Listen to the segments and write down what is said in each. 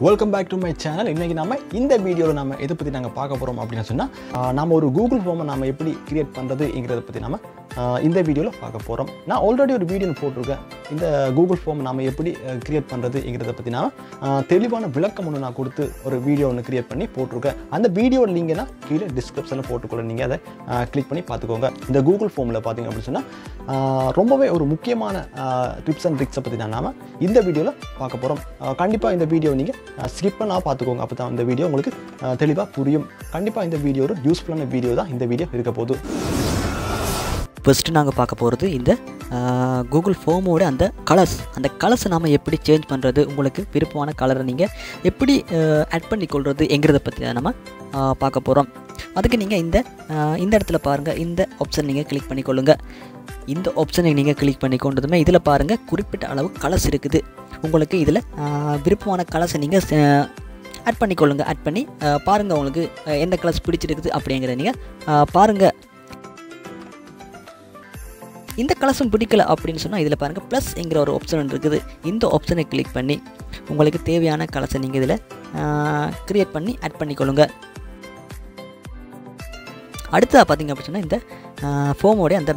Welcome back to my channel. இன்னைக்கு நாம இந்த வீடியோல நாம எதை பத்தி நாங்க பார்க்க போறோம் அப்படினா சொன்னா நாம ஒரு Google form நாம எப்படி கிரியேட் பண்றதுங்கறத பத்தி நாம இந்த வீடியோல பார்க்க போறோம். நான் ஆல்ரெடி ஒரு வீடியோ போட்டுருக்கேன். இந்த Google form நாம எப்படி கிரியேட் பண்றதுங்கறத பத்தி நான் தெளிவான விளக்கம் ஒன்னு நான் கொடுத்து ஒரு வீடியோ ஒன்னு கிரியேட் பண்ணி போட்டுருக்கேன். அந்த வீடியோட லிங்க் நான் கீழ டிஸ்கிரிப்ஷன்ல போட்டுக்கொள்ள நீங்க அதை கிளிக் பண்ணி பாத்துக்கோங்க. இந்த Google formல பாத்தீங்க அப்படி சொன்னா ரொம்பவே ஒரு முக்கியமான டிப்ஸ் அண்ட் ட்ரிக்ஸ் பத்தி நாம இந்த வீடியோல பார்க்க போறோம். கண்டிப்பா இந்த வீடியோ நீங்க skip பண்ணா பாத்துக்கோங்க. அப்பதான் இந்த வீடியோ உங்களுக்கு தெளிவா புரியும். கண்டிப்பா இந்த வீடியோ ஒரு யூஸ்ஃபுல்லான வீடியோ தான் இந்த வீடியோ இருக்க போகுது. ஃபர்ஸ்ட் நாங்கள் பார்க்க போகிறது இந்த கூகுள் ஃபார்மோட அந்த கலர்ஸ் நாம எப்படி சேஞ்ச் பண்ணுறது, உங்களுக்கு விருப்பமான கலரை நீங்கள் எப்படி ஆட் பண்ணி கொள்றதுங்கிறத பற்றி நம்ம பார்க்க போகிறோம். அதுக்கு நீங்கள் இந்த இடத்துல பாருங்கள், இந்த ஆப்ஷன் நீங்கள் கிளிக் பண்ணிக்கொள்ளுங்க. இந்த ஆப்ஷனை நீங்கள் கிளிக் பண்ணி கொண்டதுமே இதில் பாருங்கள் குறிப்பிட்ட அளவு கலர்ஸ் இருக்குது. உங்களுக்கு இதில் விருப்பமான கலர்ஸை நீங்கள் ஆட் பண்ணிக்கொள்ளுங்க. ஆட் பண்ணி பாருங்கள் உங்களுக்கு எந்த கலர்ஸ் பிடிச்சிருக்குது அப்படிங்கிறத நீங்கள் பாருங்கள். இந்த கலர்ஸும் பிடிக்கல அப்படின்னு சொன்னால் இதில் பாருங்கள் ப்ளஸ்ங்கிற ஒரு ஆப்ஷன் இருக்குது. இந்த ஆப்ஷனை கிளிக் பண்ணி உங்களுக்கு தேவையான கலர்ஸை நீங்கள் இதில் க்ரியேட் பண்ணி ஆட் பண்ணிக்கொள்ளுங்க. அடுத்ததாக பார்த்திங்க அப்படின்னு சொன்னால் இந்த ஃபார்மோடைய அந்த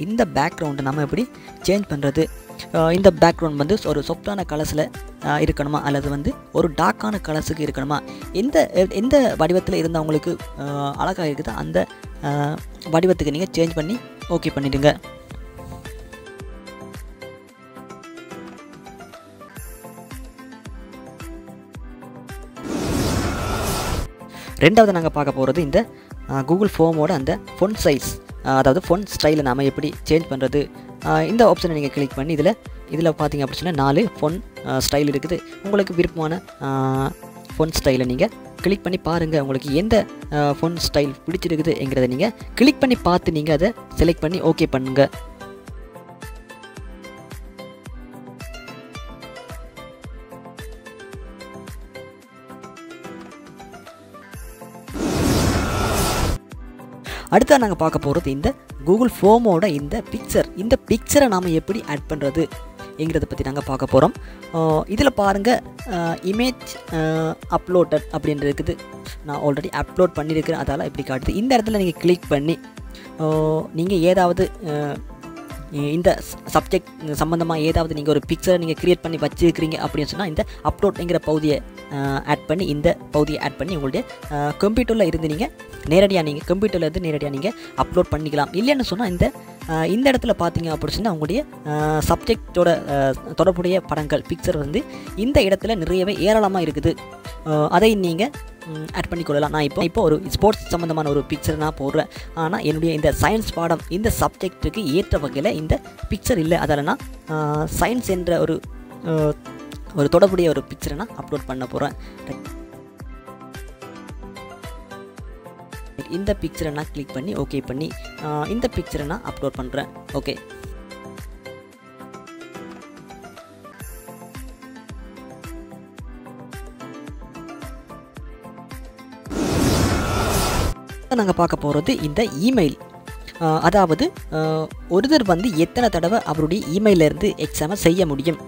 இந்த பேக்ரவுண்டை நம்ம எப்படி சேஞ்ச் பண்ணுறது. இந்த பேக்ரவுண்ட் வந்து ஒரு சாஃப்டான கலர்ஸில் இருக்கணுமா அல்லது ஒரு டார்க்கான கலர்ஸுக்கு இருக்கணுமா, எந்த வடிவத்தில் இருந்தவங்களுக்கு அழகாக இருக்குதோ அந்த வடிவத்துக்கு நீங்கள் சேஞ்ச் பண்ணி ஓகே பண்ணிவிடுங்க. ரெண்டாவது நாங்கள் பார்க்க போகிறது இந்த கூகுள் ஃபார்மோட அந்த ஃபொண்ட் சைஸ், அதாவது ஃபொண்ட் ஸ்டைலை நாம் எப்படி சேஞ்ச் பண்ணுறது. இந்த ஆப்ஷனை நீங்கள் கிளிக் பண்ணி இதில் பார்த்தீங்க அப்படின்னு சொன்னால் 4 ஃபொண்ட் ஸ்டைல் இருக்குது. உங்களுக்கு விருப்பமான ஃபொண்ட் ஸ்டைலை நீங்கள் கிளிக் பண்ணி பாருங்கள். உங்களுக்கு எந்த ஃபொண்ட் ஸ்டைல் பிடிச்சிருக்குதுங்கிறத நீங்கள் கிளிக் பண்ணி பார்த்து நீங்கள் அதை செலக்ட் பண்ணி ஓகே பண்ணுங்கள். அடுத்தா நாங்கள் பார்க்க போகிறது இந்த கூகுள் ஃபார்மோட இந்த பிக்சரை நாம் எப்படி ஆட் பண்ணுறதுங்கிறத பற்றி நாங்கள் பார்க்க போகிறோம். இதில் பாருங்கள் இமேஜ் அப்லோடட் அப்படின்னு இருக்குது. நான் ஆல்ரெடி அப்லோட் பண்ணியிருக்கிறேன், அதால் இப்படி காட்டுது. இந்த இடத்துல நீங்கள் கிளிக் பண்ணி நீங்கள் ஏதாவது இந்த சப்ஜெக்ட் சம்மந்தமாக ஏதாவது நீங்கள் ஒரு பிக்சரை நீங்கள் க்ரியேட் பண்ணி வச்சுருக்கிறீங்க அப்படின்னு சொன்னால் இந்த அப்லோட்ங்கிற பகுதியை ஆட் பண்ணி உங்களுடைய கம்ப்யூட்டரில் இருந்து நீங்கள் நேரடியாக நீங்கள் அப்லோட் பண்ணிக்கலாம். இல்லைன்னு சொன்னால் இந்த இடத்துல பார்த்தீங்க அப்படின்னு சொன்னால் உங்களுடைய சப்ஜெக்டோட தொடர்புடைய படங்கள் பிக்சர் இந்த இடத்துல நிறையவே ஏராளமாக இருக்குது. அதை நீங்கள் ஆட் பண்ணிக்கொள்ளலாம். நான் இப்போ ஒரு ஸ்போர்ட்ஸ் சம்மந்தமான ஒரு பிக்சர் நான் போடுறேன். ஆனால் என்னுடைய இந்த சயின்ஸ் பாடம் இந்த சப்ஜெக்ட்டுக்கு ஏற்ற வகையில் இந்த பிக்சர் இல்லை, அதில் நான் சயின்ஸ் என்ற ஒரு தொடர்புடைய ஒரு பிக்சரை நான் அப்லோட் பண்ண போகிறேன். இந்த பிக்சரை நான் கிளிக் பண்ணி ஓகே பண்ணி இந்த பிக்சரை நான் அப்லோட் பண்ணுறேன். ஓகே, நாங்கள் பார்க்க போகிறது இந்த இமெயில். அதாவது ஒருத்தர் எத்தனை தடவை அவருடைய இமெயிலிருந்து எக்ஸாமை செய்ய முடியும்.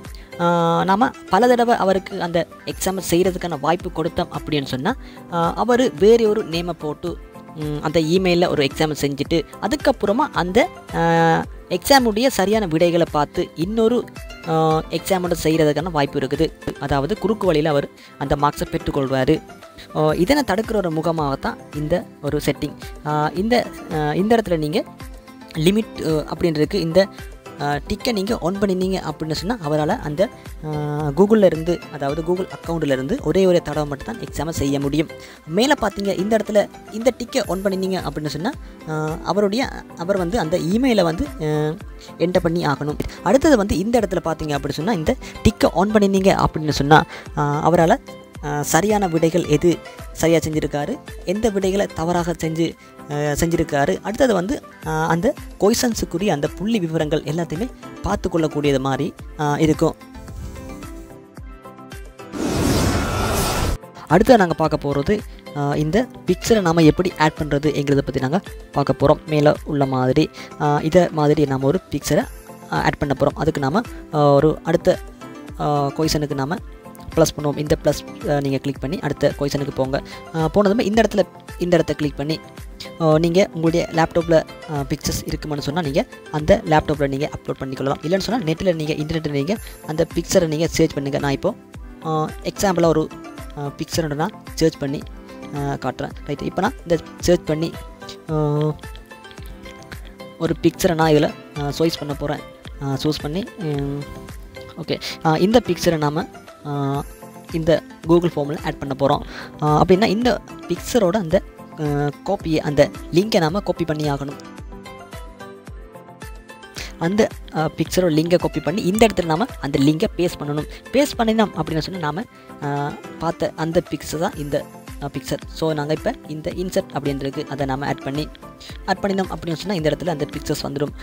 நாம் பல தடவை அவருக்கு அந்த எக்ஸாமை செய்கிறதுக்கான வாய்ப்பு கொடுத்தோம் அப்படின்னு சொன்னால் அவர் வேறு ஒரு நேமை போட்டு அந்த இமெயிலில் ஒரு எக்ஸாமை செஞ்சுட்டு அதுக்கப்புறமா அந்த எக்ஸாமுடைய சரியான விடைகளை பார்த்து இன்னொரு எக்ஸாமோட செய்கிறதுக்கான வாய்ப்பு இருக்குது. அதாவது குறுக்கு வழியில் அவர் அந்த மார்க்ஸை பெற்றுக்கொள்வார். இதனை தடுக்கிற ஒரு முகமாகத்தான் இந்த ஒரு செட்டிங். இந்த இடத்துல நீங்கள் லிமிட் அப்படின்றது இந்த டிக்கை நீங்கள் ஆன் பண்ணினீங்க அப்படின்னு சொன்னால் அவரால் அந்த கூகுளில் இருந்து, அதாவது கூகுள் அக்கௌண்ட்டிலேருந்து ஒரே தடவை மட்டும் தான் எக்ஸாமை செய்ய முடியும். மேலே பார்த்தீங்க இந்த இடத்துல இந்த டிக்கை ஆன் பண்ணினீங்க அப்படின்னு சொன்னால் அவர் அந்த இமெயிலை என்டர் பண்ணி ஆகணும். அடுத்தது இந்த இடத்துல பார்த்தீங்க அப்படின்னு சொன்னால் இந்த டிக்கை ஆன் பண்ணினீங்க அப்படின்னு சொன்னால் அவரால் சரியான விடைகள் எது சரியாக செஞ்சுருக்காரு, எந்த விடைகளை தவறாக செஞ்சுருக்காரு, அடுத்தது அந்த கொய்சன்ஸுக்குரிய அந்த புள்ளி விவரங்கள் எல்லாத்தையுமே பார்த்து கொள்ளக்கூடியது மாதிரி இருக்கும். அடுத்தது நாங்கள் பார்க்க போகிறது இந்த பிக்சரை நாம் எப்படி ஆட் பண்ணுறதுங்கிறத பற்றி நாங்கள் பார்க்க போகிறோம். மேலே உள்ள மாதிரி இதை மாதிரி நாம் ஒரு பிக்சரை ஆட் பண்ண போகிறோம். அதுக்கு நாம் ஒரு அடுத்த கொய்சனுக்கு நாம் ப்ளஸ் பண்ணுவோம். இந்த ப்ளஸ் நீங்கள் கிளிக் பண்ணி அடுத்த கொஷனுக்கு போங்க. போனதுமே இந்த இடத்த கிளிக் பண்ணி நீங்கள் உங்களுடைய லேப்டாப்பில் பிக்சர்ஸ் இருக்குமென்னு சொன்னால் நீங்கள் அந்த லேப்டாப்பில் நீங்கள் அப்லோட் பண்ணிக்கொள்ளலாம். இல்லைன்னு சொன்னால் நெட்டில் நீங்கள் இன்டர்நெட்டில் நீங்கள் அந்த பிக்சரை நீங்கள் சர்ச் பண்ணுங்கள். நான் இப்போது எக்ஸாம்பிளாக ஒரு பிக்சரை நான் சர்ச் பண்ணி காட்டுறேன். ரைட், இப்போ நான் இந்த சர்ச் பண்ணி ஒரு பிக்சரை நான் இதில் சூஸ் பண்ண போகிறேன். சூஸ் பண்ணி ஓகே, இந்த பிக்சரை நாம் இந்த கூகுள் ஃபார்மில் ஆட் பண்ண போகிறோம். அப்படின்னா இந்த பிக்சரோட அந்த காப்பியை அந்த லிங்கை நாம் காப்பி பண்ணி ஆகணும். அந்த பிக்சரோட லிங்கை காப்பி பண்ணி இந்த இடத்துல நாம் அந்த லிங்கை பேஸ்ட் பண்ணணும். பேஸ்ட் பண்ணினோம் அப்படின்னு சொன்னால் நாம் பார்த்த அந்த பிக்சர் தான் இந்த பிக்சர். ஸோ நாங்கள் இப்போ இந்த இன்சர்ட் அப்படின்றது அதை நாம் ஆட் பண்ணினோம் அப்படின்னு சொன்னால் இந்த இடத்துல அந்த பிக்சர்ஸ் வந்துடும்.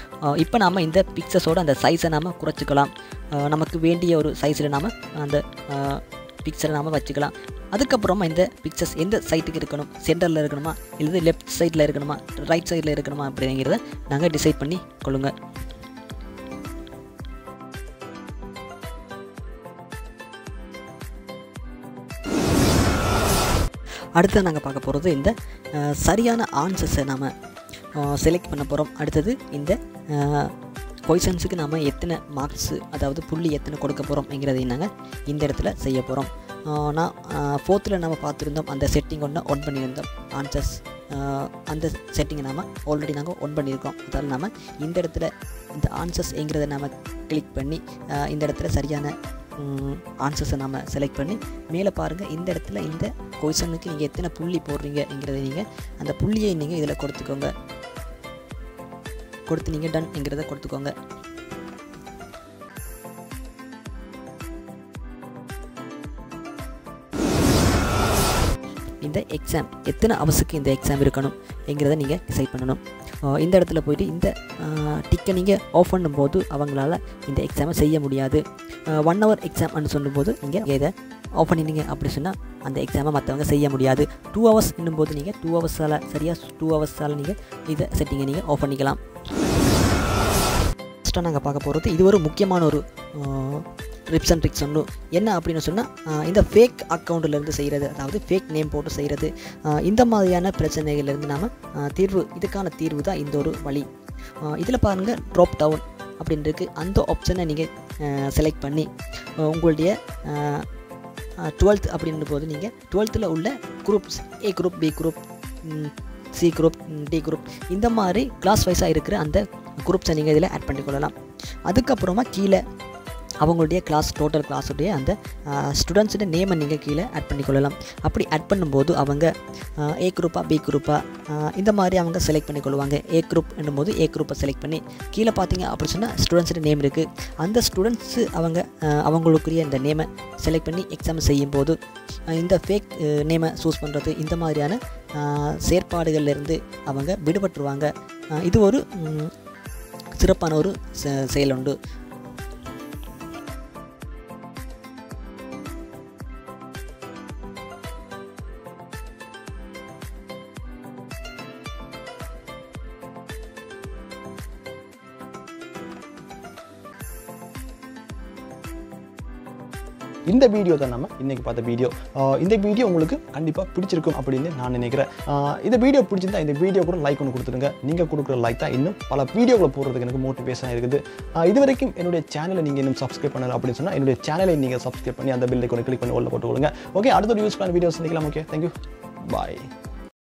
இப்போ நாம் இந்த பிக்சர்ஸோட அந்த சைஸை நாம் குறைச்சிக்கலாம். நமக்கு வேண்டிய ஒரு சைஸில் நாம் அந்த பிக்சரை நாம் வச்சுக்கலாம். அதுக்கப்புறமா இந்த பிக்சர்ஸ் எந்த சைட்டுக்கு இருக்கணும், சென்டரில் இருக்கணுமா இல்லை லெஃப்ட் சைடில் இருக்கணுமா ரைட் சைடில் இருக்கணுமா அப்படிங்கிறத நாங்கள் டிசைட் பண்ணி கொள்ளுங்கள். அடுத்து நாங்கள் பார்க்க போகிறது இந்த சரியான ஆன்சர்ஸை நாம் செலக்ட் பண்ண போகிறோம். அடுத்தது இந்த கொஷன்ஸுக்கு நாம் எத்தனை மார்க்ஸு, அதாவது புள்ளி எத்தனை கொடுக்க போகிறோம்ங்கிறதையும் நாங்கள் இந்த இடத்துல செய்ய போகிறோம். நான் 4th நம்ம பார்த்துருந்தோம், அந்த செட்டிங் ஒன்று ஒன் பண்ணியிருந்தோம். ஆன்சர்ஸ் அந்த செட்டிங்கை நாம் ஆல்ரெடி நாங்கள் ஒன் பண்ணியிருக்கோம். அதால் நாம் இந்த இடத்துல இந்த ஆன்சர்ஸ்ங்கிறத நாம் கிளிக் பண்ணி இந்த இடத்துல சரியான ஆன்சர்ஸை நாம் செலக்ட் பண்ணி மேலே பாருங்கள், இந்த இடத்துல இந்த கொஷனுக்கு நீங்கள் எத்தனை புள்ளி போடுறீங்கிறத நீங்கள் அந்த புள்ளியை நீங்கள் இதில் கொடுத்துக்கோங்க. கொடுத்து நீங்கள் டன்ங்கிறத கொடுத்துக்கோங்க. இந்த எக்ஸாம் எத்தனை ஹவர்ஸுக்கு இந்த எக்ஸாம் இருக்கணும் என்கிறத நீங்கள் டிசைட் பண்ணணும். இந்த இடத்துல போய்ட்டு இந்த டிக்கை நீங்கள் ஆஃப் பண்ணும்போது அவங்களால இந்த எக்ஸாமை செய்ய முடியாது. 1 hour எக்ஸாம்னு சொல்லும்போது நீங்கள் இதை ஆஃப் பண்ணிட்டீங்க அப்படி சொன்னால் அந்த எக்ஸாமை மற்றவங்க செய்ய முடியாது. 2 hours என்னும்போது நீங்கள் 2 hours சரியாக 2 hours நீங்கள் இதை செட்டிங்கை நீங்கள் ஆஃப் பண்ணிக்கலாம். ஃபஸ்ட்டாக நாங்கள் பார்க்க போகிறது இது ஒரு முக்கியமான ஒரு டிப்ஸ் அண்ட் ட்ரிக்ஸ் ஒன்று. என்ன அப்படின்னு சொன்னால் இந்த ஃபேக் அக்கௌண்ட்டிலேருந்து செய்கிறது, அதாவது ஃபேக் நேம் போட்டு செய்கிறது, இந்த மாதிரியான பிரச்சனைகள்லேருந்து நாம் இதுக்கான தீர்வு தான் இந்த ஒரு வழி. இதில் பாருங்கள் ட்ராப் டவுன் அப்படின்னு இருக்குது. அந்த ஆப்ஷனை நீங்கள் செலக்ட் பண்ணி உங்களுடைய 12th அப்படின்ற போது நீங்கள் 12th உள்ள groups A group, B group, C group, D group, இந்த மாதிரி கிளாஸ் வைஸாக இருக்கிற அந்த குரூப்ஸை நீங்கள் இதில் ஆட் பண்ணிக்கொள்ளலாம். அதுக்கப்புறமா கீழே அவங்களுடைய டோட்டல் கிளாஸுடைய அந்த ஸ்டூடெண்ட்ஸோட நேமை நீங்கள் கீழே ஆட் பண்ணிக்கொள்ளலாம். அப்படி ஆட் பண்ணும்போது அவங்க A குரூப்பா B குரூப்பா இந்த மாதிரி அவங்க செலக்ட் பண்ணிக்கொள்வாங்க. A குரூப் என்னும்போது A குரூப்பை செலக்ட் பண்ணி கீழே பார்த்தீங்க அப்படி சொன்னால் ஸ்டூடெண்ட்ஸோட நேம் இருக்குது. அந்த ஸ்டூடெண்ட்ஸு அவங்களுக்குரிய இந்த நேமை செலக்ட் பண்ணி எக்ஸாம் செய்யும்போது இந்த ஃபேக் நேமை சூஸ் பண்ணுறது, இந்த மாதிரியான செயற்பாடுகள்லேருந்து அவங்க விடுபட்டுருவாங்க. இது ஒரு சிறப்பான ஒரு செயல் உண்டு. இந்த வீடியோ தான் நம்ம இன்றைக்கி பார்த்த வீடியோ. இந்த வீடியோ உங்களுக்கு கண்டிப்பாக பிடிச்சிருக்கும் அப்படின்னு நான் நினைக்கிறேன். இந்த வீடியோ பிடிச்சிருந்தா இந்த வீடியோ கூட லைக் ஒன்று கொடுத்துருங்க. நீங்கள் கொடுக்குற லைக் தான் இன்னும் பல வீடியோக்களை போடுறதுக்கு எனக்கு மோட்டிவேஷனாக இருக்குது. இது வரைக்கும் என்னுடைய சேனலை நீங்கள் இன்னும் சப்ஸ்கிரைப் பண்ணல அப்படின்னு சொன்னால் என்னுடைய சேனலை நீங்கள் சப்ஸ்கிரைப் பண்ணி அந்த பெல் ஐகானை கிளிக் பண்ணி உள்ள போட்டுக்கொள்ளுங்க. ஓகே, அடுத்த ஒரு யூஸ்ஃபுல்லான வீடியோஸ் சந்திக்கலாம். ஓகே, தேங்க்யூ, பாய்.